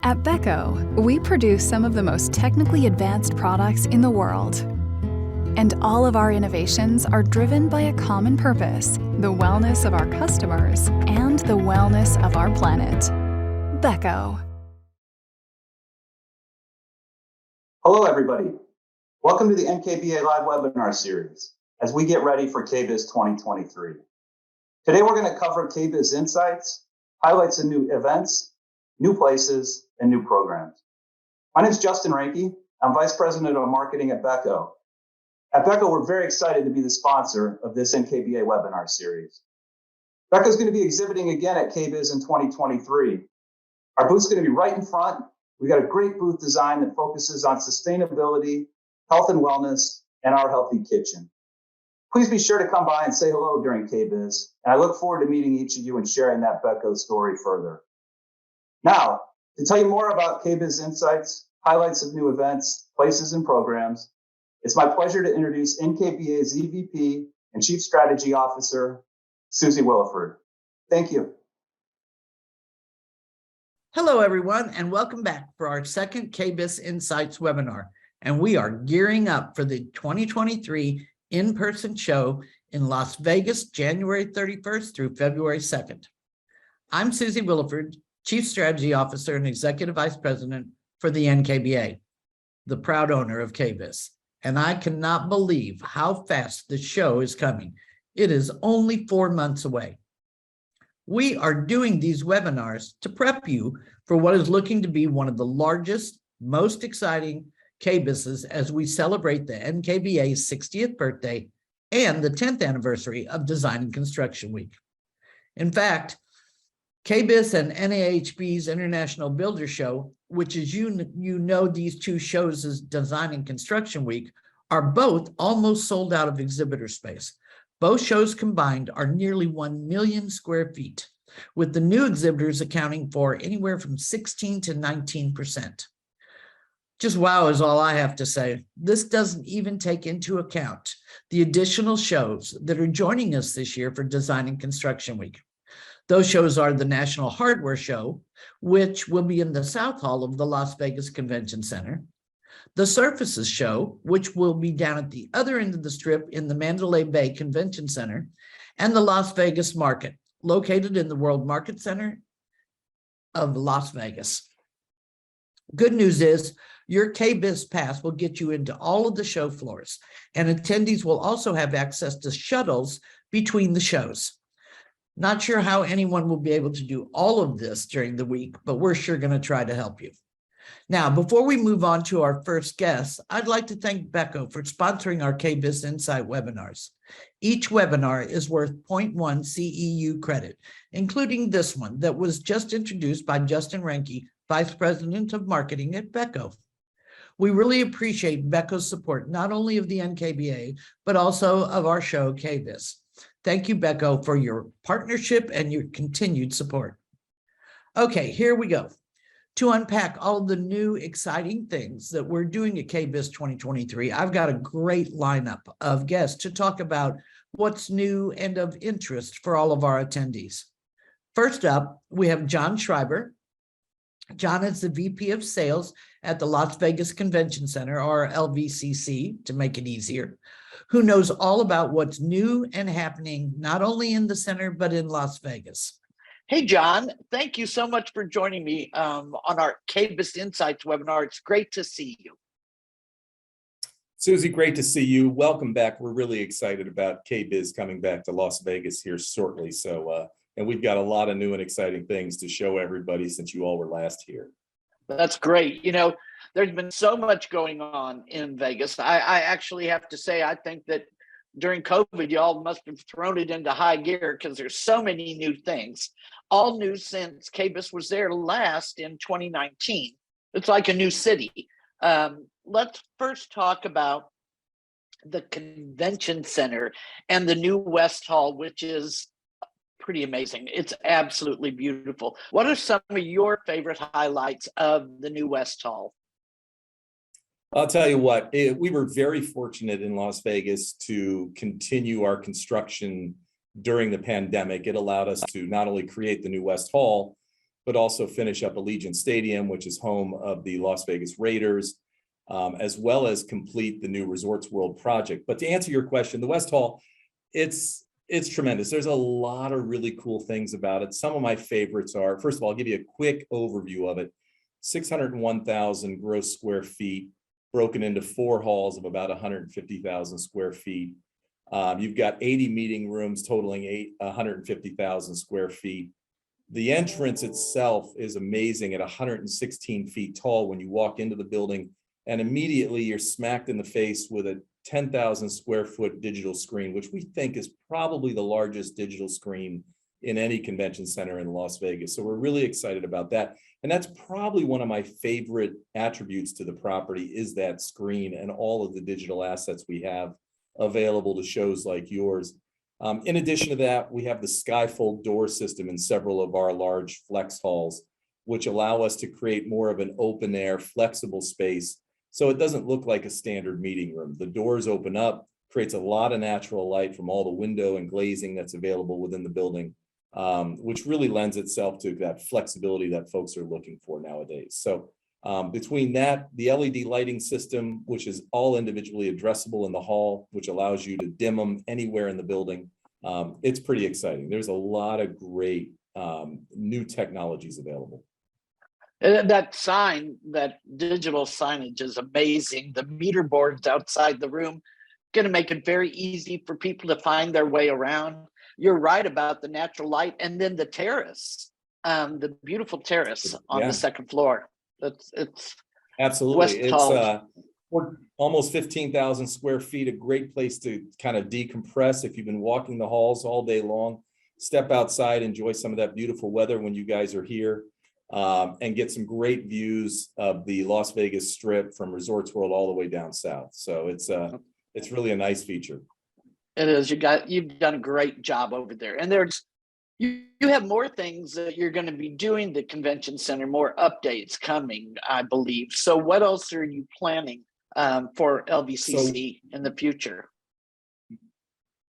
At Beko, we produce some of the most technically advanced products in the world. And all of our innovations are driven by a common purpose: the wellness of our customers and the wellness of our planet. Beko. Hello, everybody. Welcome to the NKBA Live Webinar Series as we get ready for KBIS 2023. Today, we're going to cover KBIS Insights, highlights of new events, new places, and new programs. My name is Justin Ranke. I'm Vice President of Marketing at Beko. At Beko, we're very excited to be the sponsor of this NKBA webinar series. Beko is going to be exhibiting again at KBIS in 2023. Our booth's going to be right in front. We got a great booth design that focuses on sustainability, health and wellness, and our healthy kitchen. Please be sure to come by and say hello during KBIS, and I look forward to meeting each of you and sharing that Beko story further. Now, to tell you more about KBIS Insights, highlights of new events, places, and programs, it's my pleasure to introduce NKBA's EVP and Chief Strategy Officer, Susie Williford. Thank you. Hello, everyone, and welcome back for our second KBIS Insights webinar. And we are gearing up for the 2023 in-person show in Las Vegas, January 31st through February 2nd. I'm Susie Williford, Chief Strategy Officer and Executive Vice President for the NKBA, the proud owner of KBIS. And I cannot believe how fast the show is coming. It is only 4 months away. We are doing these webinars to prep you for what is looking to be one of the largest, most exciting KBISs as we celebrate the NKBA's 60th birthday and the 10th anniversary of Design and Construction Week. In fact, KBIS and NAHB's International Builder Show, which is you know these two shows as Design and Construction Week, are both almost sold out of exhibitor space. Both shows combined are nearly 1 million square feet, with the new exhibitors accounting for anywhere from 16 to 19%. Just wow is all I have to say. This doesn't even take into account the additional shows that are joining us this year for Design and Construction Week. Those shows are the National Hardware Show, which will be in the South Hall of the Las Vegas Convention Center, the Surfaces Show, which will be down at the other end of the strip in the Mandalay Bay Convention Center, and the Las Vegas Market, located in the World Market Center of Las Vegas. Good news is your KBIS pass will get you into all of the show floors, and attendees will also have access to shuttles between the shows. Not sure how anyone will be able to do all of this during the week, but we're sure going to try to help you. Now, before we move on to our first guest, I'd like to thank Beko for sponsoring our KBIS Insight webinars. Each webinar is worth 0.1 CEU credit, including this one that was just introduced by Justin Ranke, Vice President of Marketing at Beko. We really appreciate Beko's support, not only of the NKBA, but also of our show, KBIS. Thank you, Beko, for your partnership and your continued support. Okay, here we go. To unpack all of the new exciting things that we're doing at KBIS 2023, I've got a great lineup of guests to talk about what's new and of interest for all of our attendees. First up, we have John Schreiber. John is the VP of Sales at the Las Vegas Convention Center, or LVCC, to make it easier, who knows all about what's new and happening, not only in the center, but in Las Vegas. Hey, John, thank you so much for joining me on our KBIS Insights webinar. It's great to see you. Susie, great to see you. Welcome back. We're really excited about KBIS coming back to Las Vegas here shortly. And we've got a lot of new and exciting things to show everybody since you all were last here. That's great. You know, there's been so much going on in Vegas. I actually have to say, I think that during COVID, y'all must have thrown it into high gear because there's so many new things. All new since KBIS was there last in 2019. It's like a new city. Let's first talk about the convention center and the new West Hall, which is pretty amazing. It's absolutely beautiful. What are some of your favorite highlights of the new West Hall? I'll tell you what, we were very fortunate in Las Vegas to continue our construction during the pandemic. It allowed us to not only create the new West Hall, but also finish up Allegiant Stadium, which is home of the Las Vegas Raiders, as well as complete the new Resorts World project. But to answer your question, the West Hall, it's tremendous. There's a lot of really cool things about it. Some of my favorites are, first of all, I'll give you a quick overview of it. 601,000 gross square feet, broken into 4 halls of about 150,000 square feet. You've got 80 meeting rooms totaling 150,000 square feet. The entrance itself is amazing at 116 feet tall when you walk into the building, and immediately you're smacked in the face with a 10,000 square foot digital screen, which we think is probably the largest digital screen in any convention center in Las Vegas. So we're really excited about that. And that's probably one of my favorite attributes to the property is that screen and all of the digital assets we have available to shows like yours. In addition to that, we have the skyfold door system in several of our large flex halls, which allow us to create more of an open air, flexible space. So it doesn't look like a standard meeting room. The doors open up, creates a lot of natural light from all the window and glazing that's available within the building, which really lends itself to that flexibility that folks are looking for nowadays. So between that, the LED lighting system, which is all individually addressable in the hall, which allows you to dim them anywhere in the building, it's pretty exciting. There's a lot of great new technologies available. That sign, that digital signage is amazing. The meter boards outside the room, going to make it very easy for people to find their way around. You're right about the natural light, and then the terrace, the beautiful terrace on the second floor. It's absolutely. We're almost 15,000 square feet, a great place to kind of decompress. If you've been walking the halls all day long, step outside, enjoy some of that beautiful weather when you guys are here, and get some great views of the Las Vegas Strip from Resorts World all the way down south. So it's really a nice feature. It is. You've done a great job over there, and you have more things that you're going to be doing the convention center, more updates coming, I believe. So what else are you planning for LVCC in the future?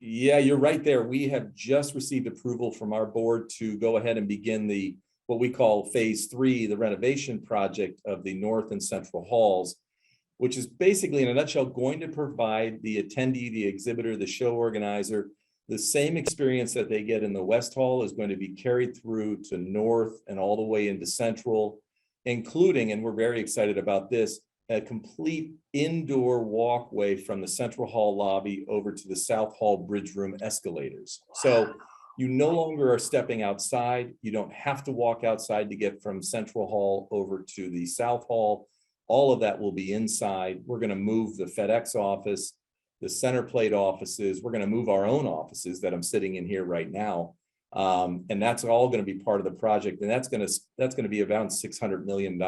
Yeah, you're right there. We have just received approval from our board to go ahead and begin what we call phase 3, the renovation project of the North and Central Halls, which is basically, in a nutshell, going to provide the attendee, the exhibitor, the show organizer, the same experience that they get in the West Hall is going to be carried through to North and all the way into Central, including, and we're very excited about this, a complete indoor walkway from the Central Hall lobby over to the South Hall bridge room escalators. So you no longer are stepping outside. You don't have to walk outside to get from Central Hall over to the South Hall. All of that will be inside. We're going to move the FedEx office, the center plate offices. We're going to move our own offices that I'm sitting in here right now. And that's all going to be part of the project. And that's going to be around $600 million.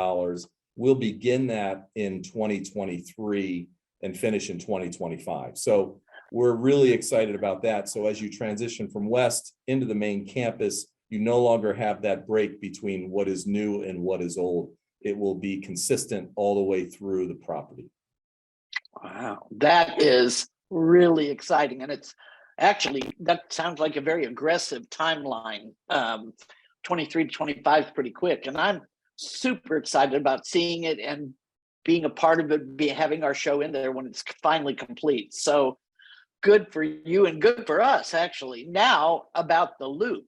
We'll begin that in 2023 and finish in 2025. So we're really excited about that. So as you transition from West into the main campus, you no longer have that break between what is new and what is old. It will be consistent all the way through the property. Wow, that is really exciting. And it's actually, that sounds like a very aggressive timeline. 23 to 25 is pretty quick. And I'm super excited about seeing it and being a part of it, having our show in there when it's finally complete. So good for you and good for us, actually. Now about the Loop,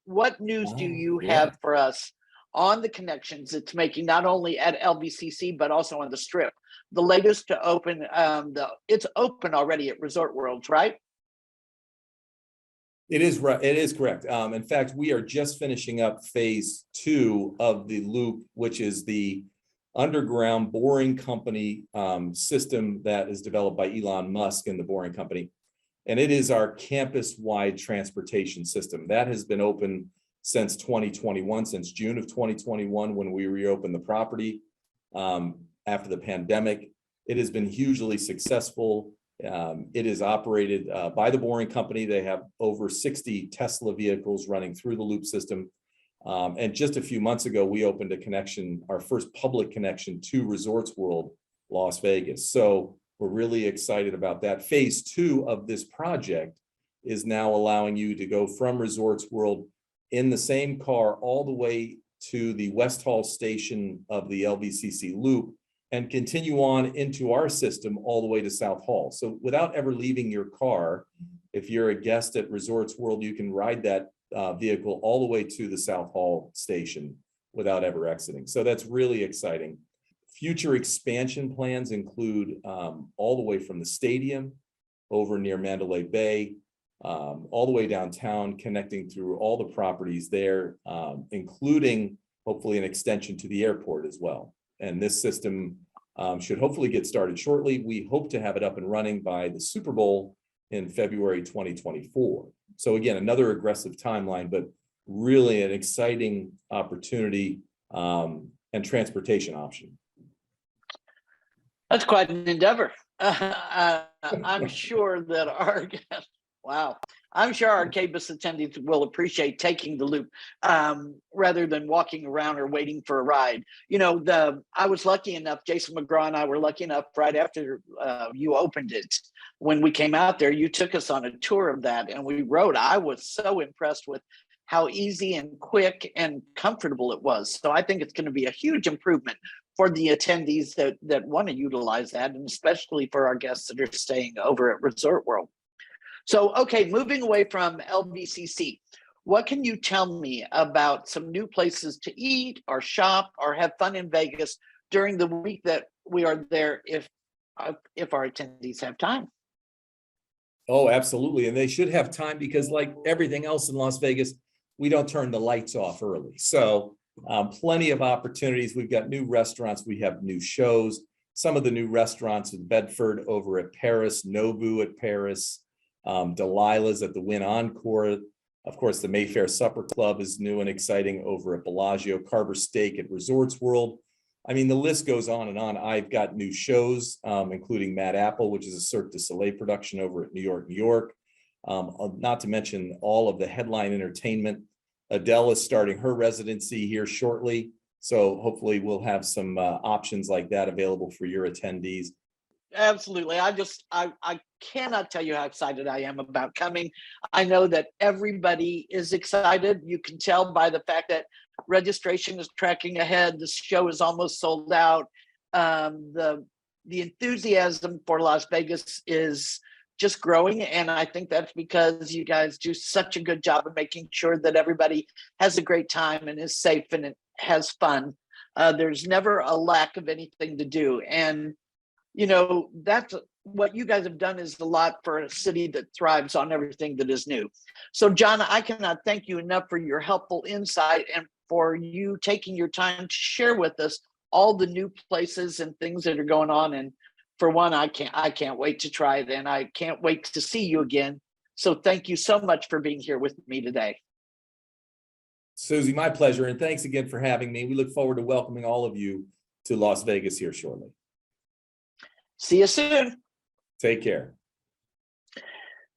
what news do you have for us on the connections it's making, not only at LVCC, but also on the Strip? The latest to open, it's open already at Resort Worlds, right? It is right. It is correct. In fact, we are just finishing up phase 2 of the Loop, which is the underground boring company system that is developed by Elon Musk and the Boring Company. And it is our campus-wide transportation system. That has been open since 2021, since June of 2021, when we reopened the property after the pandemic. It has been hugely successful. It is operated by the Boring Company. They have over 60 Tesla vehicles running through the Loop system. And just a few months ago, we opened a connection, our first public connection to Resorts World, Las Vegas. So we're really excited about that. Phase 2 of this project is now allowing you to go from Resorts World in the same car all the way to the West Hall station of the LVCC loop and continue on into our system all the way to South Hall. So without ever leaving your car, if you're a guest at Resorts World, you can ride that vehicle all the way to the South Hall station without ever exiting. So that's really exciting. Future expansion plans include all the way from the stadium over near Mandalay Bay, all the way downtown, connecting through all the properties there, including hopefully an extension to the airport as well. And this system should hopefully get started shortly. We hope to have it up and running by the Super Bowl in February 2024. So again, another aggressive timeline, but really an exciting opportunity and transportation option. That's quite an endeavor. I'm sure that our wow. I'm sure our KBIS attendees will appreciate taking the loop rather than walking around or waiting for a ride. You know, I was lucky enough, Jason McGraw and I were lucky enough right after you opened it. When we came out there, you took us on a tour of that and we rode. I was so impressed with how easy and quick and comfortable it was. So I think it's going to be a huge improvement for the attendees that want to utilize that, and especially for our guests that are staying over at Resort World. So, okay, moving away from LVCC, what can you tell me about some new places to eat or shop or have fun in Vegas during the week that we are there if our attendees have time? Oh, absolutely. And they should have time because like everything else in Las Vegas, we don't turn the lights off early. So plenty of opportunities. We've got new restaurants. We have new shows. Some of the new restaurants in Bedford over at Paris, Nobu at Paris, Delilah's at the Wynn Encore. Of course, the Mayfair Supper Club is new and exciting over at Bellagio, Carver Steak at Resorts World. I mean, the list goes on and on. I've got new shows, including Mad Apple, which is a Cirque du Soleil production over at New York. Not to mention all of the headline entertainment. Adele is starting her residency here shortly. So hopefully we'll have some options like that available for your attendees. Absolutely. I cannot tell you how excited I am about coming. I know that everybody is excited. You can tell by the fact that registration is tracking ahead. The show is almost sold out. The enthusiasm for Las Vegas is just growing. And I think that's because you guys do such a good job of making sure that everybody has a great time and is safe and has fun. There's never a lack of anything to do. And you know, that's what you guys have done is a lot for a city that thrives on everything that is new. So, John, I cannot thank you enough for your helpful insight and for you taking your time to share with us all the new places and things that are going on. And for one, I can't wait to try it, and I can't wait to see you again. So, thank you so much for being here with me today. Susie, my pleasure, and thanks again for having me. We look forward to welcoming all of you to Las Vegas here shortly. See you soon. Take care.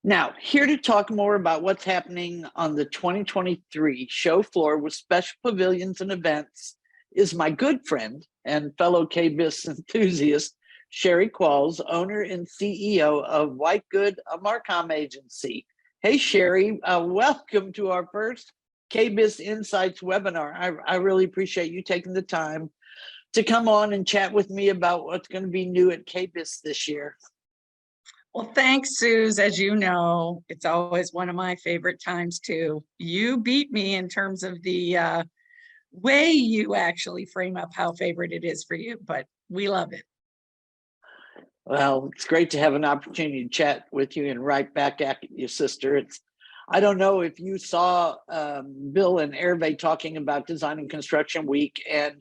Now, here to talk more about what's happening on the 2023 show floor with special pavilions and events is my good friend and fellow KBIS enthusiast, Sherry Qualls, owner and CEO of White Good, a Marcom agency. Hey, Sherry, welcome to our first KBIS Insights webinar. I really appreciate you taking the time to come on and chat with me about what's going to be new at KBIS this year. Well, thanks, Suze. As you know, it's always one of my favorite times too. You beat me in terms of the way you actually frame up how favorite it is for you, but we love it. Well, it's great to have an opportunity to chat with you and right back at you, sister. I don't know if you saw Bill and Hervé talking about Design and Construction Week, and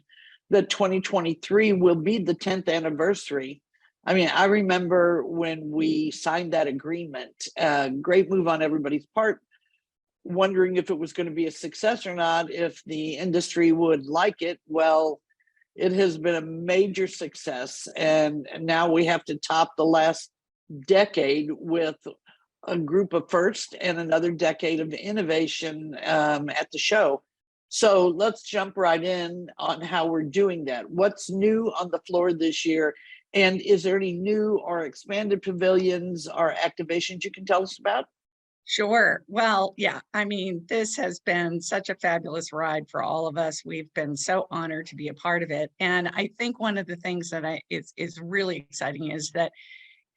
the 2023 will be the 10th anniversary. I mean, I remember when we signed that agreement, great move on everybody's part, wondering if it was going to be a success or not, if the industry would like it. Well, it has been a major success. And now we have to top the last decade with a group of first and another decade of innovation at the show. So let's jump right in on how we're doing that. What's new on the floor this year? And is there any new or expanded pavilions or activations you can tell us about? Sure. Well, yeah, I mean, this has been such a fabulous ride for all of us. We've been so honored to be a part of it. And I think one of the things that is really exciting is that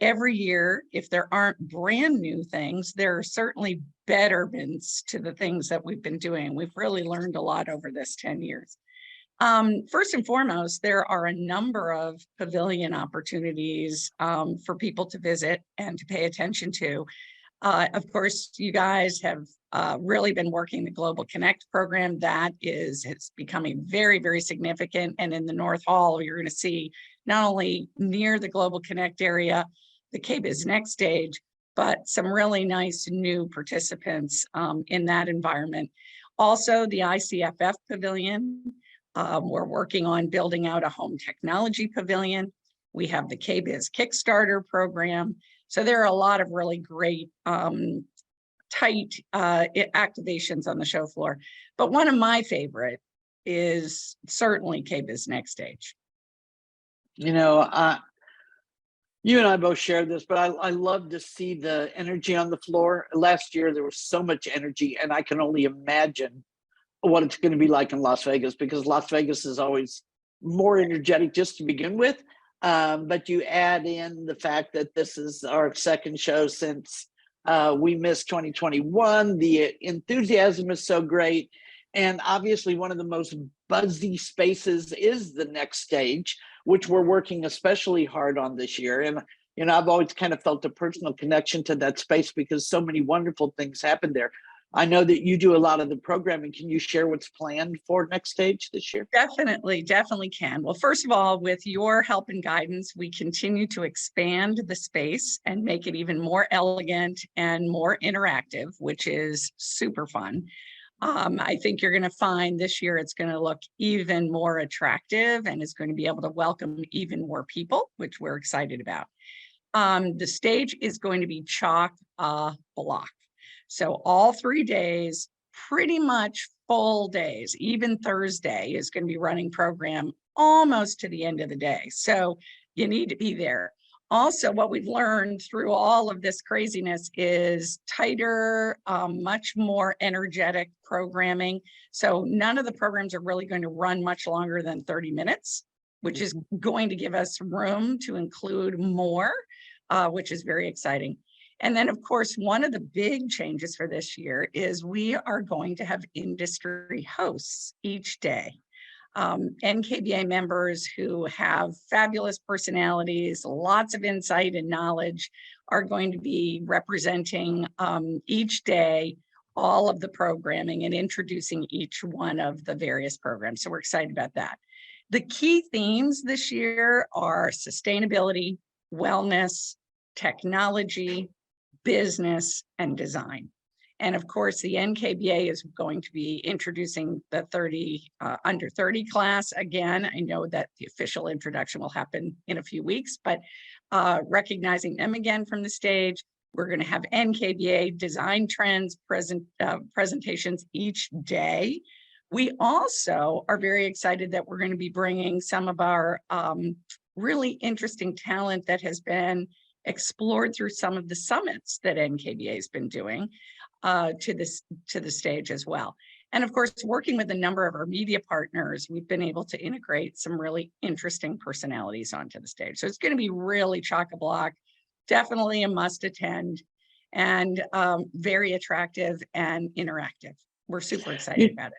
every year, if there aren't brand new things, there are certainly betterments to the things that we've been doing. We've really learned a lot over this 10 years. First and foremost, there are a number of pavilion opportunities for people to visit and to pay attention to. Of course, you guys have really been working the Global Connect program. It's becoming very, very significant. And in the North Hall, you're going to see not only near the Global Connect area, the KBIS Next Stage, but some really nice new participants in that environment. Also, the ICFF Pavilion. We're working on building out a home technology pavilion. We have the KBIS Kickstarter program. So there are a lot of really great, tight activations on the show floor. But one of my favorite is certainly KBIS Next Stage. You know, you and I both share this, but I love to see the energy on the floor. Last year, there was so much energy, and I can only imagine what it's going to be like in Las Vegas, because Las Vegas is always more energetic just to begin with. But you add in the fact that this is our second show since we missed 2021. The enthusiasm is so great. And obviously one of the most buzzy spaces is the Next Stage, which we're working especially hard on this year. And, you know, I've always kind of felt a personal connection to that space because so many wonderful things happen there. I know that you do a lot of the programming. Can you share what's planned for Next Stage this year? Definitely can. Well, first of all, with your help and guidance, we continue to expand the space and make it even more elegant and more interactive, which is super fun. I think you're going to find this year it's going to look even more attractive and is going to be able to welcome even more people, which we're excited about. The stage is going to be chock-a-block. So all 3 days, pretty much full days, even Thursday is going to be running program almost to the end of the day. So you need to be there. Also, what we've learned through all of this craziness is tighter, much more energetic programming. So none of the programs are really going to run much longer than 30 minutes, which is going to give us room to include more, which is very exciting. And then, of course, one of the big changes for this year is we are going to have industry hosts each day. NKBA members who have fabulous personalities, lots of insight and knowledge are going to be representing each day all of the programming and introducing each one of the various programs. So we're excited about that. The key themes this year are sustainability, wellness, technology, business, and design. And of course, the NKBA is going to be introducing the under 30 class again. I know that the official introduction will happen in a few weeks, but recognizing them again from the stage. We're going to have NKBA design trends presentations each day. We also are very excited that we're going to be bringing some of our really interesting talent that has been explored through some of the summits that NKBA has been doing to the stage as well. And of course, working with a number of our media partners, we've been able to integrate some really interesting personalities onto the stage. So it's going to be really chock-a-block, definitely a must attend, and very attractive and interactive. We're super excited about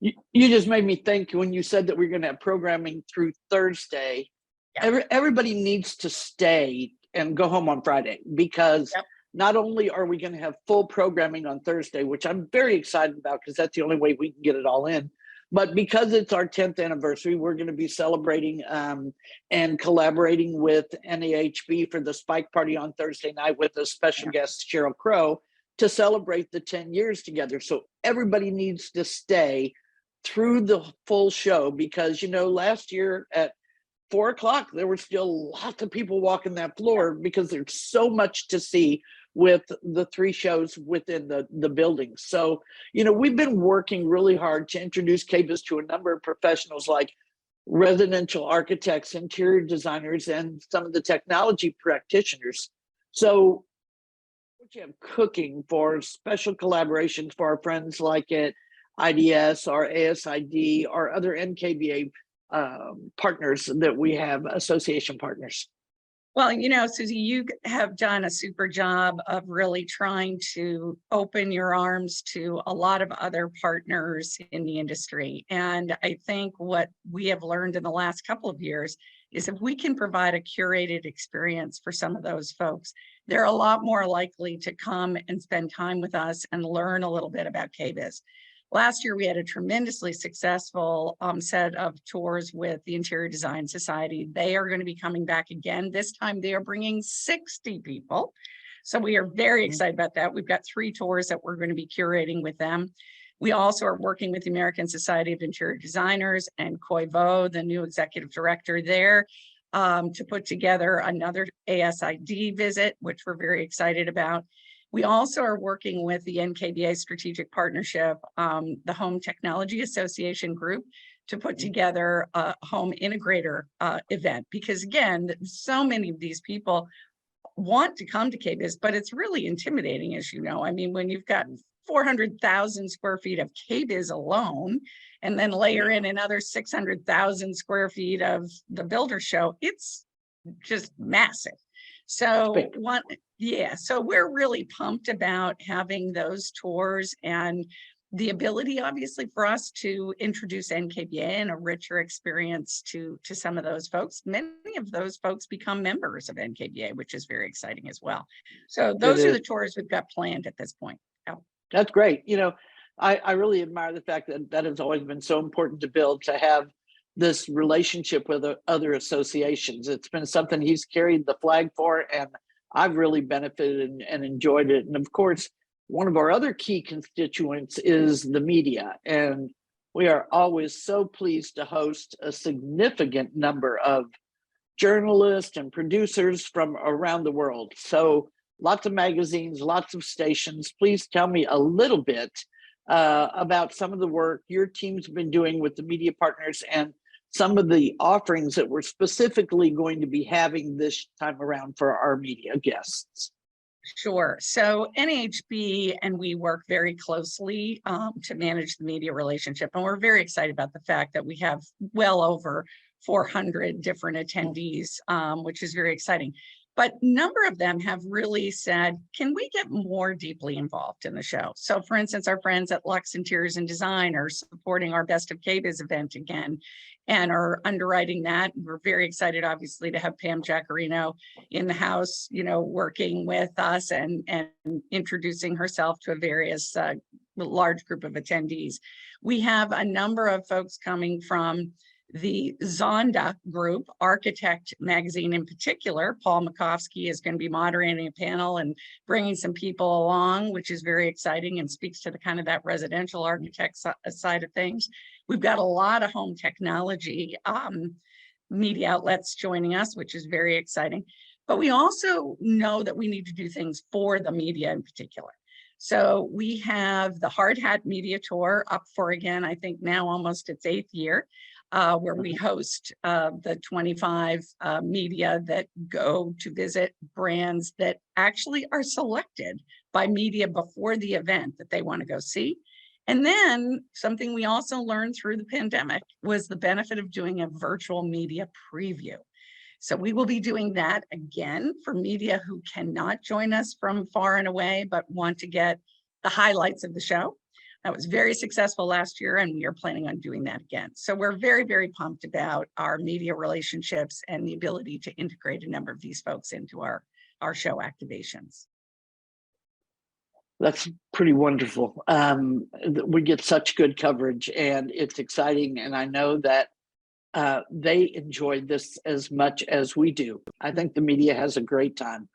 it. You just made me think when you said that we're going to have programming through Thursday. Yeah. Everybody needs to stay and go home on Friday, because not only are we going to have full programming on Thursday, which I'm very excited about because that's the only way we can get it all in, but because it's our 10th anniversary, we're going to be celebrating and collaborating with NAHB for the Spike Party on Thursday night with a special guest, Cheryl Crow, to celebrate the 10 years together. So everybody needs to stay through the full show because, you know, last year at 4 o'clock, there were still lots of people walking that floor because there's so much to see with the 3 shows within the building. So, you know, we've been working really hard to introduce KBIS to a number of professionals like residential architects, interior designers, and some of the technology practitioners. So what you have cooking for special collaborations for our friends like at IDS or ASID or other NKBA partners that we have, association partners? Well, Susie, you have done a super job of really trying to open your arms to a lot of other partners in the industry. And I think what we have learned in the last couple of years is if we can provide a curated experience for some of those folks, they're a lot more likely to come and spend time with us and learn a little bit about KBIS. Last year, we had a tremendously successful set of tours with the Interior Design Society. They are going to be coming back again. This time they are bringing 60 people. So we are very excited about that. We've got 3 tours that we're going to be curating with them. We also are working with the American Society of Interior Designers and Coy Vo, the new executive director there, to put together another ASID visit, which we're very excited about. We also are working with the NKBA Strategic Partnership, the Home Technology Association group, to put together a home integrator event. Because again, so many of these people want to come to KBIS, but it's really intimidating, as you know. I mean, when you've got 400,000 square feet of KBIS alone, and then layer in another 600,000 square feet of the Builder Show, it's just massive. So so we're really pumped about having those tours and the ability, obviously, for us to introduce NKBA and a richer experience to some of those folks. Many of those folks become members of NKBA, which is very exciting as well. So those are the tours we've got planned at this point. That's great. I really admire the fact that that has always been so important to build, to have this relationship with other associations. It's been something he's carried the flag for, and I've really benefited and enjoyed it. And of course, one of our other key constituents is the media. And we are always so pleased to host a significant number of journalists and producers from around the world. So lots of magazines, lots of stations. Please tell me a little bit about some of the work your team's been doing with the media partners and some of the offerings that we're specifically going to be having this time around for our media guests. Sure. So NHB and we work very closely to manage the media relationship. And we're very excited about the fact that we have well over 400 different attendees, which is very exciting. But a number of them have really said, can we get more deeply involved in the show? So for instance, our friends at Lux Interiors and Design are supporting our Best of KBIS event again and are underwriting that. We're very excited, obviously, to have Pam Giacarino in the house, working with us and introducing herself to a various large group of attendees. We have a number of folks coming from the Zonda group, Architect Magazine in particular. Paul Makovsky is going to be moderating a panel and bringing some people along, which is very exciting and speaks to the kind of that residential architect side of things. We've got a lot of home technology media outlets joining us, which is very exciting. But we also know that we need to do things for the media in particular. So we have the Hard Hat Media Tour up for, again, I think now almost its 8th year. Where we host the 25 media that go to visit brands that actually are selected by media before the event that they want to go see. And then something we also learned through the pandemic was the benefit of doing a virtual media preview. So we will be doing that again for media who cannot join us from far and away, but want to get the highlights of the show. That was very successful last year, and we are planning on doing that again. So we're very, very pumped about our media relationships and the ability to integrate a number of these folks into our show activations. That's pretty wonderful. We get such good coverage, and it's exciting. And I know that they enjoyed this as much as we do. I think the media has a great time.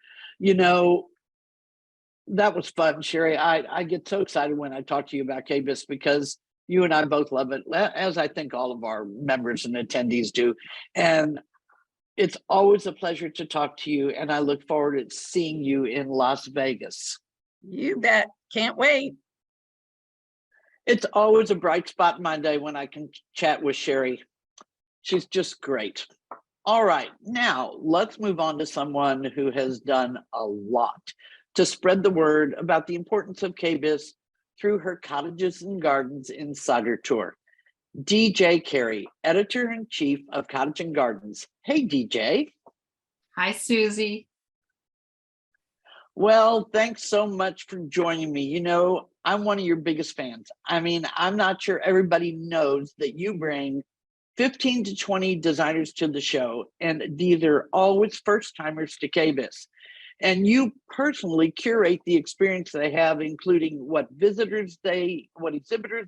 That was fun, Sherry. I get so excited when I talk to you about KBIS because you and I both love it, as I think all of our members and attendees do. And it's always a pleasure to talk to you. And I look forward to seeing you in Las Vegas. You bet. Can't wait. It's always a bright spot in my day when I can chat with Sherry. She's just great. All right, now let's move on to someone who has done a lot to spread the word about the importance of KBIS through her Cottages and Gardens Insider Tour. DJ Carey, Editor-in-Chief of Cottage and Gardens. Hey, DJ. Hi, Susie. Well, thanks so much for joining me. You know, I'm one of your biggest fans. I mean, I'm not sure everybody knows that you bring 15 to 20 designers to the show, and these are always first timers to KBIS. And you personally curate the experience they have, including what exhibitors they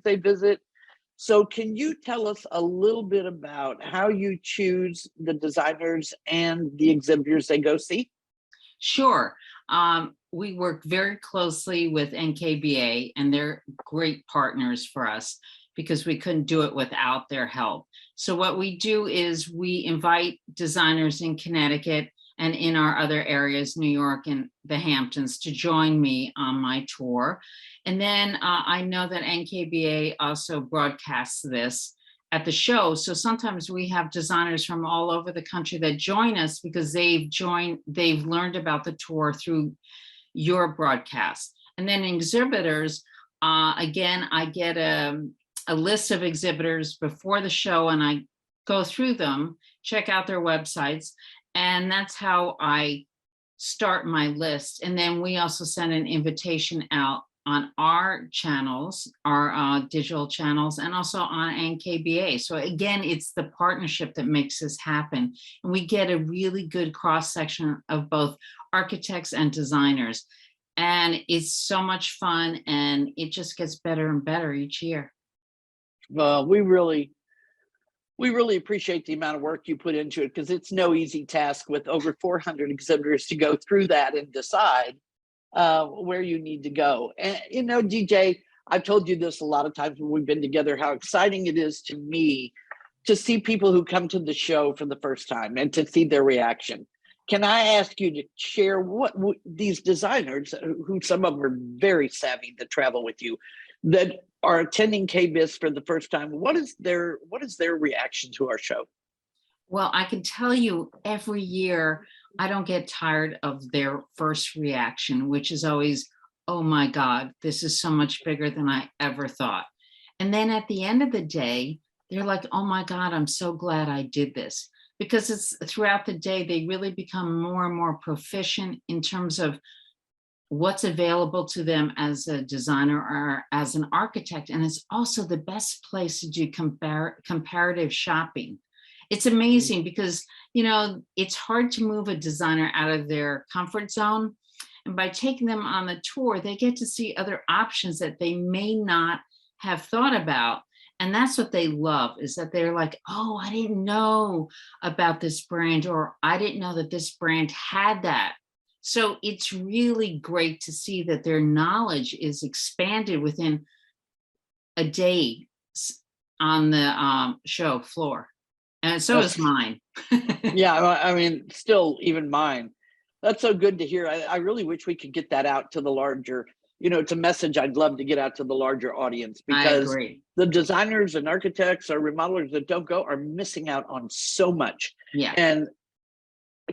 visit. So can you tell us a little bit about how you choose the designers and the exhibitors they go see? Sure. We work very closely with NKBA, and they're great partners for us because we couldn't do it without their help. So what we do is we invite designers in Connecticut and in our other areas, New York and the Hamptons, to join me on my tour. And then I know that NKBA also broadcasts this at the show. So sometimes we have designers from all over the country that join us because they've learned about the tour through your broadcast. And then exhibitors, again, I get a list of exhibitors before the show, and I go through them, check out their websites, and that's how I start my list. And then we also send an invitation out on our channels, our digital channels, and also on NKBA. So again, it's the partnership that makes this happen. And we get a really good cross-section of both architects and designers. And it's so much fun, and it just gets better and better each year. Well, we really appreciate the amount of work you put into it, because it's no easy task with over 400 exhibitors to go through that and decide where you need to go. And you know, DJ, I've told you this a lot of times when we've been together, how exciting it is to me to see people who come to the show for the first time and to see their reaction. Can I ask you to share what these designers, who some of them are very savvy that travel with you, that are attending KBIS for the first time, what is their reaction to our show? Well, I can tell you every year, I don't get tired of their first reaction, which is always, oh my God, this is so much bigger than I ever thought. And then at the end of the day, they're like, oh my God, I'm so glad I did this. Because it's throughout the day, they really become more and more proficient in terms of what's available to them as a designer or as an architect. And it's also the best place to do comparative shopping. It's amazing because, you know, it's hard to move a designer out of their comfort zone. And by taking them on the tour, they get to see other options that they may not have thought about. And that's what they love, is that they're like, oh, I didn't know about this brand, or I didn't know that this brand had that. So it's really great to see that their knowledge is expanded within a day on the show floor. And so is mine. Yeah, I mean, still even mine. That's so good to hear. I really wish we could get that out to the larger, you know, it's a message I'd love to get out to the larger audience, because the designers and architects or remodelers that don't go are missing out on so much. Yeah. And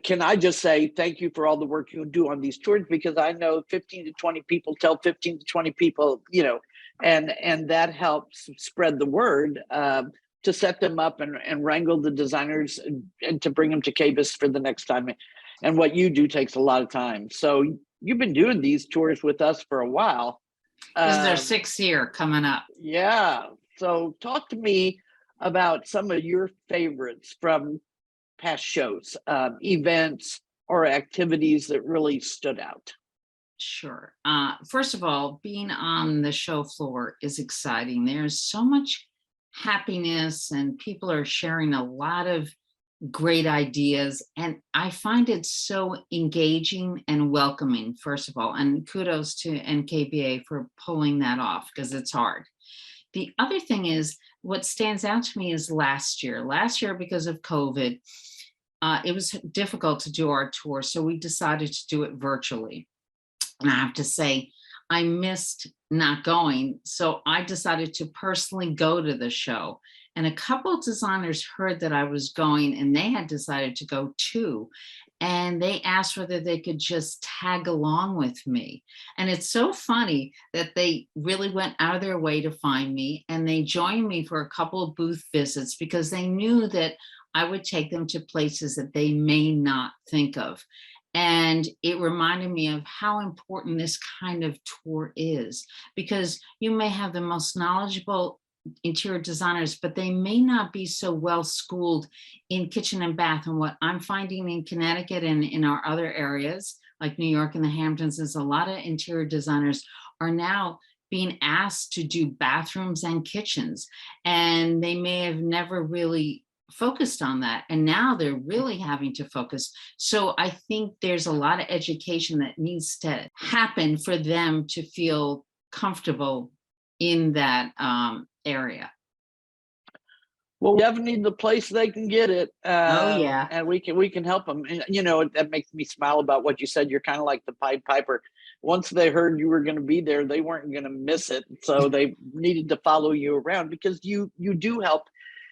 can I just say thank you for all the work you do on these tours, because I know 15 to 20 people tell 15 to 20 people, you know, and that helps spread the word to set them up and wrangle the designers and to bring them to KBIS for the next time. And what you do takes a lot of time. So you've been doing these tours with us for a while. This is our 6th year coming up. Yeah. So talk to me about some of your favorites from past shows, events or activities that really stood out. Sure. First of all, being on the show floor is exciting. There's so much happiness, and people are sharing a lot of great ideas. And I find it so engaging and welcoming, first of all, and kudos to NKBA for pulling that off, because it's hard. The other thing is, what stands out to me is last year, because of COVID, it was difficult to do our tour. So we decided to do it virtually. And I have to say, I missed not going. So I decided to personally go to the show. And a couple of designers heard that I was going and they had decided to go too. And they asked whether they could just tag along with me. And it's so funny that they really went out of their way to find me, and they joined me for a couple of booth visits because they knew that I would take them to places that they may not think of. And it reminded me of how important this kind of tour is, because you may have the most knowledgeable interior designers, but they may not be so well schooled in kitchen and bath. And what I'm finding in Connecticut and in our other areas, like New York and the Hamptons, is a lot of interior designers are now being asked to do bathrooms and kitchens. And they may have never really focused on that. And now they're really having to focus. So I think there's a lot of education that needs to happen for them to feel comfortable in that area. Well, we definitely need the place they can get it. Oh, yeah. And we can help them. And, you know, that makes me smile about what you said. You're kind of like the Pied Piper. Once they heard you were going to be there, they weren't going to miss it. So they needed to follow you around, because you do help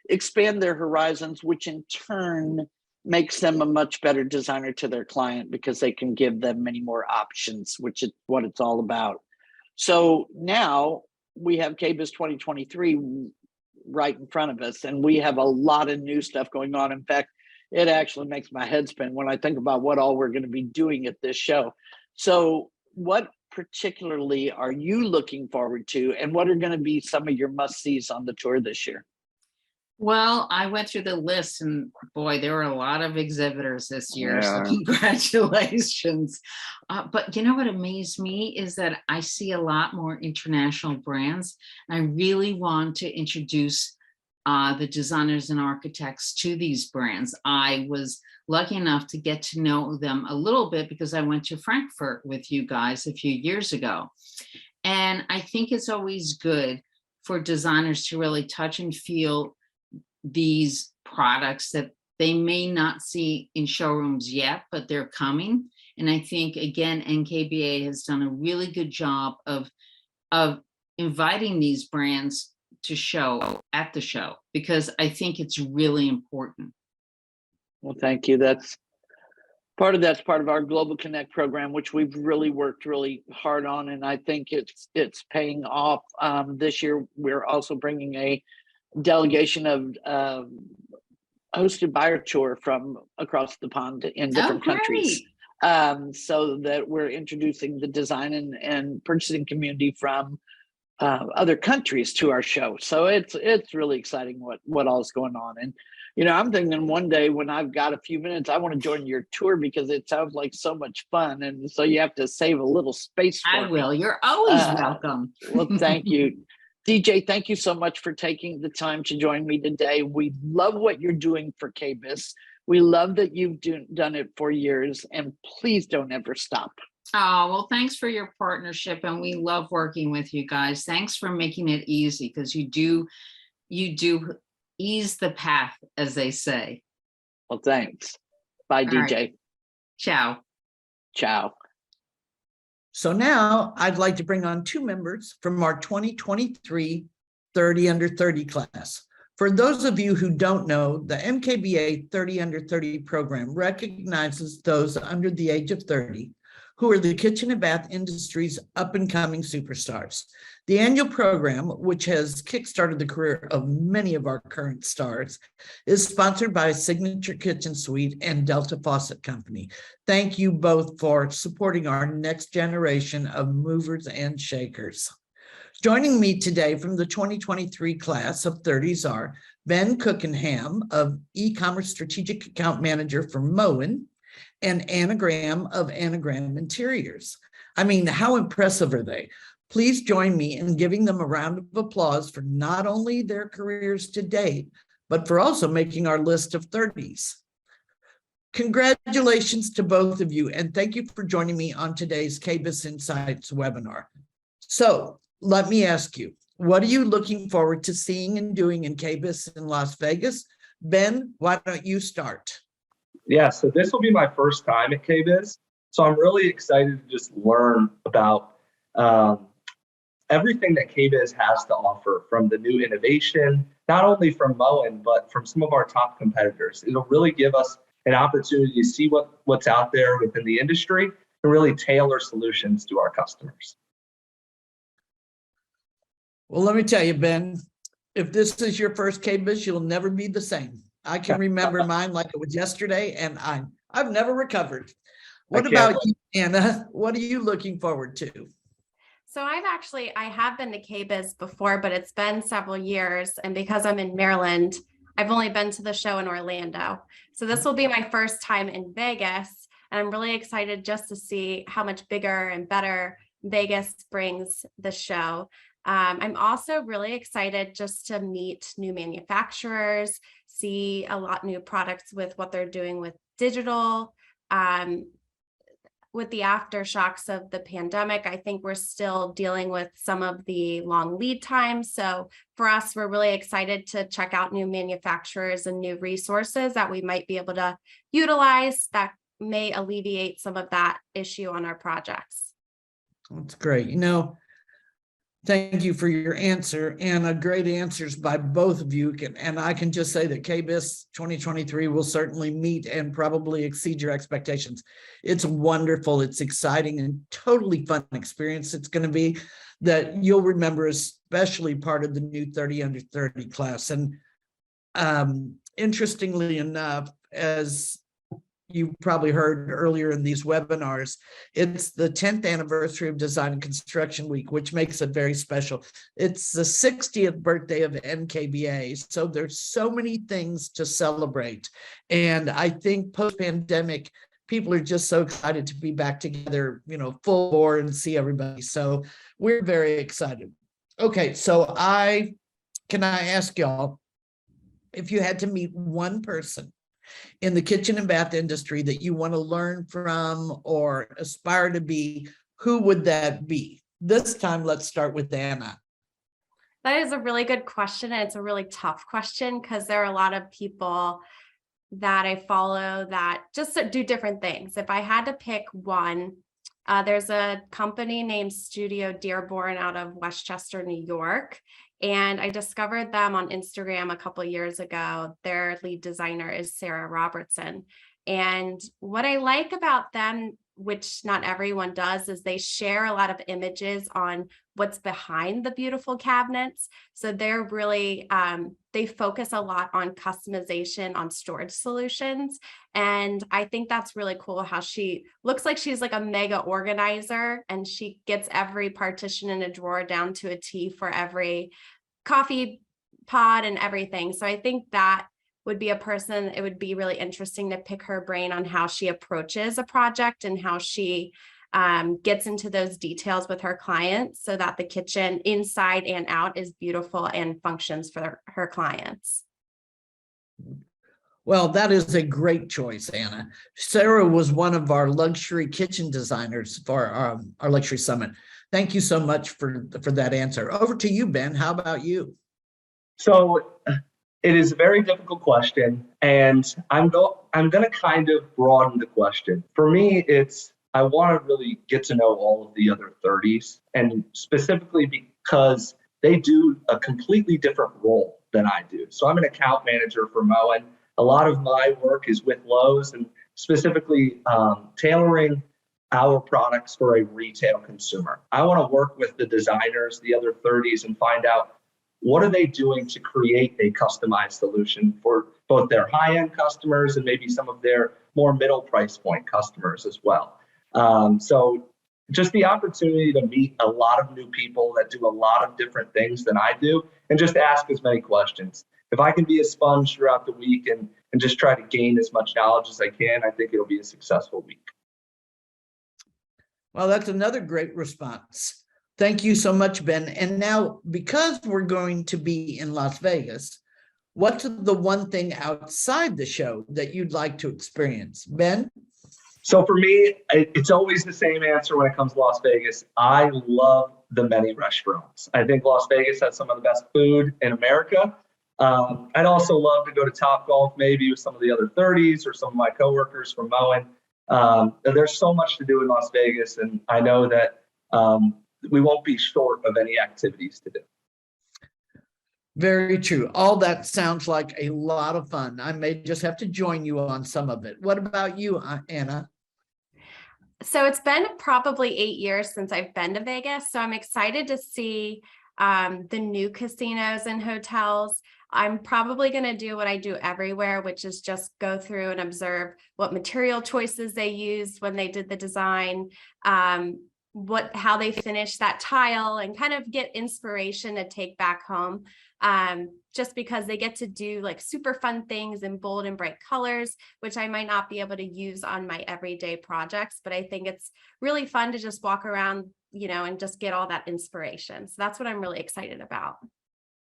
expand their horizons, which in turn makes them a much better designer to their client, because they can give them many more options, which is what it's all about. So now we have KBIS 2023 right in front of us, and we have a lot of new stuff going on. In fact, it actually makes my head spin when I think about what all we're going to be doing at this show. So what particularly are you looking forward to, and what are going to be some of your must-sees on the tour this year? Well, I went through the list, and boy, there were a lot of exhibitors this year. Yeah. So congratulations. But you know what amazed me is that I see a lot more international brands. And I really want to introduce the designers and architects to these brands. I was lucky enough to get to know them a little bit because I went to Frankfurt with you guys a few years ago. And I think it's always good for designers to really touch and feel these products that they may not see in showrooms yet, but they're coming. And I think, again, NKBA has done a really good job of inviting these brands to show at the show, because I think it's really important. Well, thank you. That's part of our Global Connect program, which we've really worked really hard on. And I think it's paying off. This year, we're also bringing a delegation of hosted buyer tour from across the pond in different countries, so that we're introducing the design and purchasing community from other countries to our show. So it's really exciting what all is going on. And you know, I'm thinking one day when I've got a few minutes, I want to join your tour, because it sounds like so much fun. And so you have to save a little space for I will. You're always welcome. Well, thank you. DJ, thank you so much for taking the time to join me today. We love what you're doing for KBIS. We love that you've done it for years, and please don't ever stop. Oh, well, thanks for your partnership, and we love working with you guys. Thanks for making it easy, because you do ease the path, as they say. Well, thanks. Bye, All DJ. right. Ciao. Ciao. So now I'd like to bring on two members from our 2023 30 Under 30 class. For those of you who don't know, the MKBA 30 Under 30 program recognizes those under the age of 30 who are the kitchen and bath industry's up-and-coming superstars. The annual program, which has kickstarted the career of many of our current stars, is sponsored by Signature Kitchen Suite and Delta Faucet Company. Thank you both for supporting our next generation of movers and shakers. Joining me today from the 2023 class of 30s are Ben Cookenham of E-commerce Strategic Account Manager for Moen, and Anagram of Anagram Interiors. I mean, how impressive are they? Please join me in giving them a round of applause for not only their careers to date, but for also making our list of 30s. Congratulations to both of you, and thank you for joining me on today's KBIS Insights webinar. So let me ask you, what are you looking forward to seeing and doing in KBIS in Las Vegas? Ben, why don't you start? Yeah, so this will be my first time at KBIS. So I'm really excited to just learn about everything that KBIS has to offer, from the new innovation, not only from Moen, but from some of our top competitors. It'll really give us an opportunity to see what's out there within the industry and really tailor solutions to our customers. Well, let me tell you, Ben, if this is your first KBIS, you'll never be the same. I can remember mine like it was yesterday, and I've never recovered. What about you, Anna? What are you looking forward to? So I have been to KBIS before, but it's been several years. And because I'm in Maryland, I've only been to the show in Orlando. So this will be my first time in Vegas. And I'm really excited just to see how much bigger and better Vegas brings the show. I'm also really excited just to meet new manufacturers, see a lot new products with what they're doing with digital. With the aftershocks of the pandemic, I think we're still dealing with some of the long lead times. So for us, we're really excited to check out new manufacturers and new resources that we might be able to utilize that may alleviate some of that issue on our projects. That's great. Thank you for your answer, and great answers by both of you. And I can just say that KBIS 2023 will certainly meet and probably exceed your expectations. It's wonderful, it's exciting, and totally fun experience. It's going to be that you'll remember, especially part of the new 30 under 30 class. And interestingly enough, as you probably heard earlier in these webinars, it's the 10th anniversary of Design and Construction Week, which makes it very special. It's the 60th birthday of NKBA. So there's so many things to celebrate. And I think post-pandemic, people are just so excited to be back together, full bore and see everybody. So we're very excited. Okay, so can I ask y'all, if you had to meet one person in the kitchen and bath industry that you want to learn from or aspire to be, who would that be? This time, let's start with Anna. That is a really good question. And it's a really tough question because there are a lot of people that I follow that just do different things. If I had to pick one, there's a company named Studio Dearborn out of Westchester, New York. And I discovered them on Instagram a couple of years ago. Their lead designer is Sarah Robertson. And what I like about them, which not everyone does, is they share a lot of images on what's behind the beautiful cabinets. So they're really, they focus a lot on customization on storage solutions. And I think that's really cool how she looks like she's like a mega organizer, and she gets every partition in a drawer down to a T for every coffee pod and everything. So I think that would be a person, it would be really interesting to pick her brain on how she approaches a project and how she gets into those details with her clients so that the kitchen inside and out is beautiful and functions for her clients. Well, that is a great choice, Anna. Sarah was one of our luxury kitchen designers for our luxury summit. Thank you so much for that answer. Over to you, Ben. How about you? So it is a very difficult question, and I'm going to kind of broaden the question. For me, I want to really get to know all of the other 30s, and specifically because they do a completely different role than I do. So I'm an account manager for Moen. A lot of my work is with Lowe's and specifically tailoring our products for a retail consumer. I want to work with the designers, the other 30s, and find out what are they doing to create a customized solution for both their high-end customers and maybe some of their more middle price point customers as well. So just the opportunity to meet a lot of new people that do a lot of different things than I do, and just ask as many questions. If I can be a sponge throughout the week and just try to gain as much knowledge as I can, I think it'll be a successful week. Well, that's another great response. Thank you so much, Ben. And now, because we're going to be in Las Vegas, what's the one thing outside the show that you'd like to experience? Ben? So for me, it's always the same answer when it comes to Las Vegas. I love the many restaurants. I think Las Vegas has some of the best food in America. I'd also love to go to Topgolf, maybe with some of the other 30s or some of my coworkers from Moen. There's so much to do in Las Vegas, and I know that we won't be short of any activities to do. Very true. All that sounds like a lot of fun. I may just have to join you on some of it. What about you, Anna? So it's been probably 8 years since I've been to Vegas. So I'm excited to see the new casinos and hotels. I'm probably going to do what I do everywhere, which is just go through and observe what material choices they used when they did the design, how they finished that tile, and kind of get inspiration to take back home. Just because they get to do like super fun things in bold and bright colors, which I might not be able to use on my everyday projects, but I think it's really fun to just walk around, and just get all that inspiration. So that's what I'm really excited about.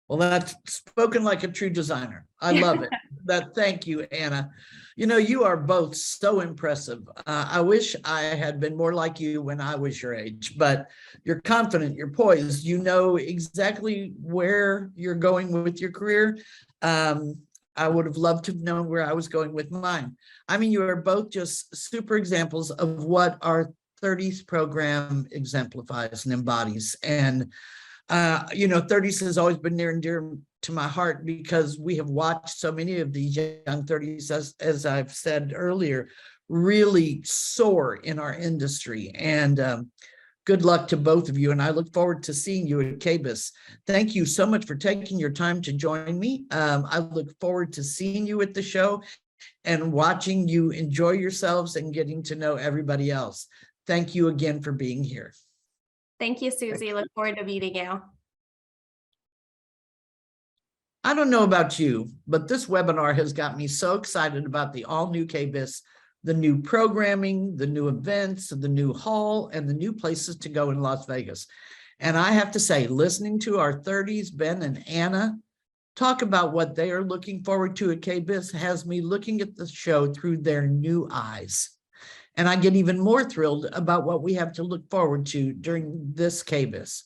Well, that's spoken like a true designer. I love it. Thank you, Anna. You are both so impressive. I wish I had been more like you when I was your age, but you're confident, you're poised, you know exactly where you're going with your career. I would have loved to have known where I was going with mine. I mean, you are both just super examples of what our 30s program exemplifies and embodies. And 30s has always been near and dear to my heart because we have watched so many of these young 30s, as I've said earlier, really soar in our industry. And good luck to both of you. And I look forward to seeing you at KBIS. Thank you so much for taking your time to join me. I look forward to seeing you at the show and watching you enjoy yourselves and getting to know everybody else. Thank you again for being here. Thank you, Susie. Look forward to meeting you. I don't know about you, but this webinar has got me so excited about the all-new KBIS, the new programming, the new events, the new hall, and the new places to go in Las Vegas. And I have to say, listening to our 30s, Ben and Anna, talk about what they are looking forward to at KBIS has me looking at the show through their new eyes. And I get even more thrilled about what we have to look forward to during this KBIS.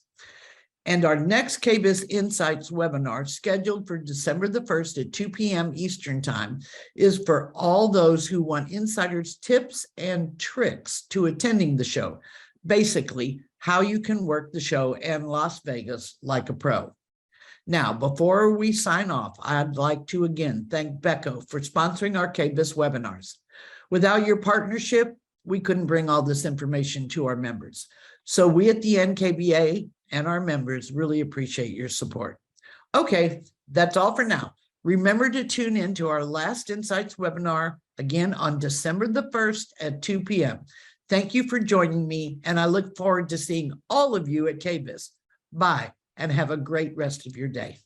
And our next KBIS Insights webinar, scheduled for December the 1st at 2 p.m. Eastern Time, is for all those who want insiders' tips and tricks to attending the show. Basically, how you can work the show and Las Vegas like a pro. Now, before we sign off, I'd like to again thank Becco for sponsoring our KBIS webinars. Without your partnership, we couldn't bring all this information to our members. So we at the NKBA and our members really appreciate your support. Okay, that's all for now. Remember to tune in to our last Insights webinar again on December the 1st at 2 p.m. Thank you for joining me, and I look forward to seeing all of you at KBIS. Bye, and have a great rest of your day.